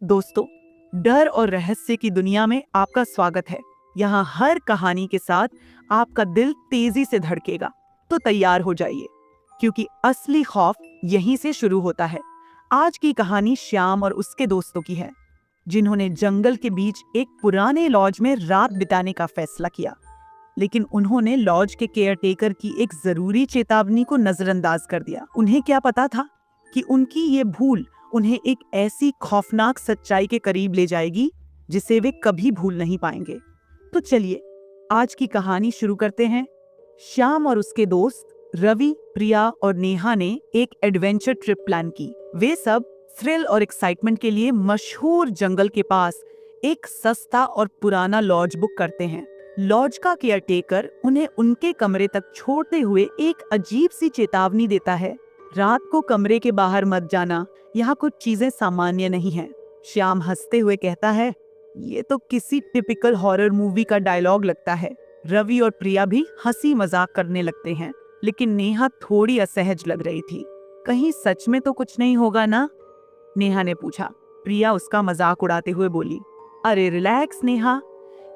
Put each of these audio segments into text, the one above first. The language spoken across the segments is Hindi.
दोस्तों, डर और रहस्य की दुनिया में आपका स्वागत है। यहाँ हर कहानी के साथ आपका दिल तेजी से धड़केगा। तो तैयार हो जाइए, क्योंकि असली खौफ यहीं से शुरू होता है। आज की कहानी श्याम और उसके दोस्तों की है, जिन्होंने जंगल के बीच एक पुराने लॉज में रात बिताने का फैसला किया। लेकिन उन्होंने लॉज के केयरटेकर की एक जरूरी चेतावनी को नजरअंदाज कर दिया। उन्हें क्या पता था कि उनकी ये भूल उन्हें एक ऐसी खौफनाक सच्चाई के करीब ले जाएगी जिसे वे कभी भूल नहीं पाएंगे। तो चलिए आज की कहानी शुरू करते हैं। श्याम और उसके दोस्त रवि, प्रिया और नेहा ने एक एडवेंचर ट्रिप प्लान की। वे सब थ्रिल और एक्साइटमेंट के लिए मशहूर जंगल के पास एक सस्ता और पुराना लॉज बुक करते हैं। लॉज का केयरटेकर उन्हें उनके कमरे तक छोड़ते हुए एक अजीब सी चेतावनी देता है, रात को कमरे के बाहर मत जाना, यहाँ कुछ चीजें सामान्य नहीं हैं। श्याम हंसते हुए कहता है, ये तो किसी टिपिकल हॉरर मूवी का डायलॉग लगता है। रवि और प्रिया भी हंसी मजाक करने लगते हैं, लेकिन नेहा थोड़ी असहज लग रही थी। कहीं सच में तो कुछ नहीं होगा ना? नेहा ने पूछा। प्रिया उसका मजाक उड़ाते हुए बोली, अरे रिलैक्स नेहा,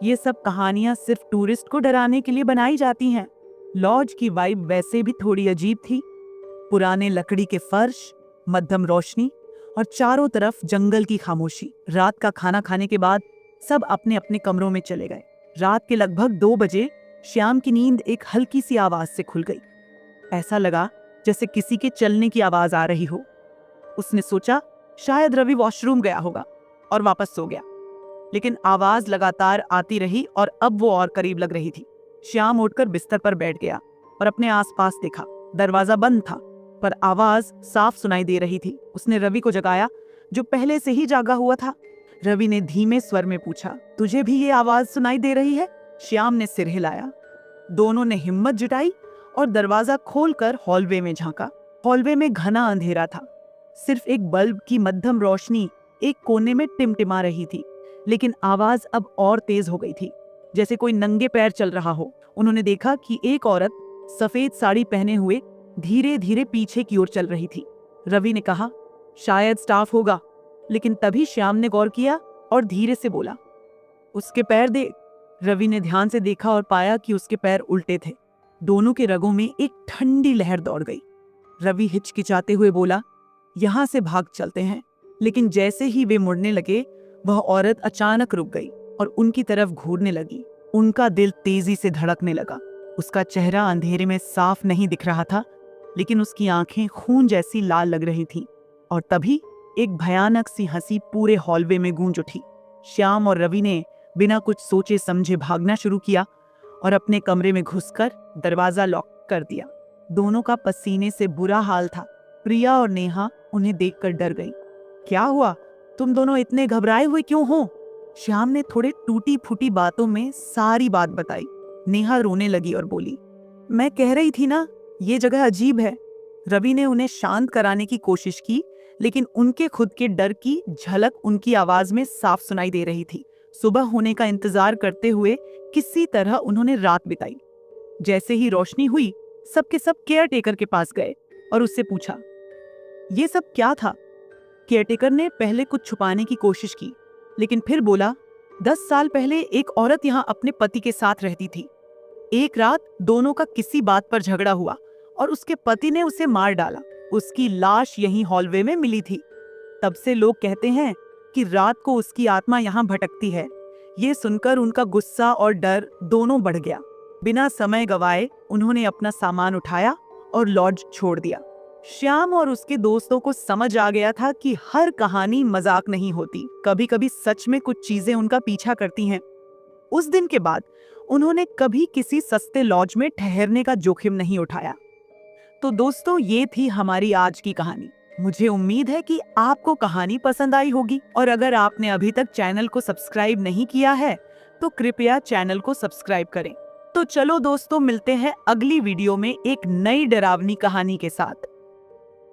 ये सब कहानियां सिर्फ टूरिस्ट को डराने के लिए बनाई जाती हैं। लॉज की वाइब वैसे भी थोड़ी अजीब थी। पुराने लकड़ी के फर्श, मध्यम रोशनी और चारों तरफ जंगल की खामोशी। रात का खाना खाने के बाद सब अपने अपने कमरों में चले गए। रात के लगभग 2 बजे श्याम की नींद एक हल्की सी आवाज से खुल गई। ऐसा लगा जैसे किसी के चलने की आवाज आ रही हो। उसने सोचा शायद रवि वॉशरूम गया होगा और वापस सो गया, लेकिन आवाज लगातार आती रही और अब वो और करीब लग रही थी। श्याम उठकर बिस्तर पर बैठ गया और अपने आसपास देखा। दरवाजा बंद था, पर आवाज साफ सुनाई दे रही थी। उसने रवि को जगाया, जो पहले से ही जागा हुआ था। रवि ने धीमे स्वर में पूछा, तुझे भी ये आवाज सुनाई दे रही है? श्याम ने सिर हिलाया। दोनों ने हिम्मत जुटाई और दरवाजा खोलकर हॉलवे में झांका। हॉलवे में घना अंधेरा था। सिर्फ एक बल्ब की मध्यम रोशनी एक कोने में टिमटिमा रही थी, लेकिन आवाज अब और तेज हो गई थी, जैसे कोई नंगे पैर चल रहा हो। उन्होंने देखा कि एक औरत सफेद साड़ी पहने हुए धीरे धीरे पीछे की ओर चल रही थी। रवि ने कहा, शायद स्टाफ होगा, लेकिन तभी श्याम ने गौर किया और धीरे से बोला, उसके पैर देख। रवि ने ध्यान से देखा और पाया कि उसके पैर उल्टे थे। दोनों के रगों में एक ठंडी लहर दौड़ गई। रवि हिचकिचाते हुए बोला, यहां से भाग चलते हैं। लेकिन जैसे ही वे मुड़ने लगे, वह औरत अचानक रुक गई और उनकी तरफ घूरने लगी। उनका दिल तेजी से धड़कने लगा। उसका चेहरा अंधेरे में साफ नहीं दिख रहा था, लेकिन उसकी आंखें खून जैसी लाल लग रही थीं। और तभी एक भयानक सी हंसी पूरे हॉलवे में गूंज उठी। श्याम और रवि ने बिना कुछ सोचे समझे भागना शुरू किया और अपने कमरे में घुसकर दरवाजा लॉक कर दिया। दोनों का पसीने से बुरा हाल था। प्रिया और नेहा उन्हें देखकर डर गई। क्या हुआ? तुम दोनों इतने घबराए हुए क्यों हो? श्याम ने थोड़े टूटी फूटी बातों में सारी बात बताई। नेहा रोने लगी और बोली, मैं कह रही थी ना, ये जगह अजीब है। रवि ने उन्हें शांत कराने की कोशिश की, लेकिन उनके खुद के डर की झलक उनकी आवाज में साफ सुनाई दे रही थी। सुबह होने का इंतजार करते हुए किसी तरह उन्होंने रात बिताई। जैसे ही रोशनी हुई, सबके सब केयरटेकर के पास गए और उससे पूछा, ये सब क्या था? केयरटेकर ने पहले कुछ छुपाने की कोशिश की, लेकिन फिर बोला, 10 साल पहले एक औरत यहाँ अपने पति के साथ रहती थी। एक रात दोनों का किसी बात पर झगड़ा हुआ और उसके पति ने उसे मार डाला। उसकी लाश यहीं हॉलवे में मिली थी। तब से लोग कहते हैं कि रात को उसकी आत्मा यहाँ भटकती है। ये सुनकर उनका गुस्सा और डर दोनों बढ़ गया। बिना समय गवाए उन्होंने अपना सामान उठाया और लॉज छोड़ दिया। श्याम और उसके दोस्तों को समझ आ गया था कि हर कहानी मजाक नहीं होती। कभी कभी सच में कुछ चीजें उनका पीछा करती हैं। उस दिन के बाद उन्होंने कभी किसी सस्ते लॉज में ठहरने का जोखिम नहीं उठाया। तो दोस्तों, ये थी हमारी आज की कहानी। मुझे उम्मीद है कि आपको कहानी पसंद आई होगी, और अगर आपने अभी तक चैनल को सब्सक्राइब नहीं किया है तो कृपया चैनल को सब्सक्राइब करें। तो चलो दोस्तों, मिलते हैं अगली वीडियो में एक नई डरावनी कहानी के साथ।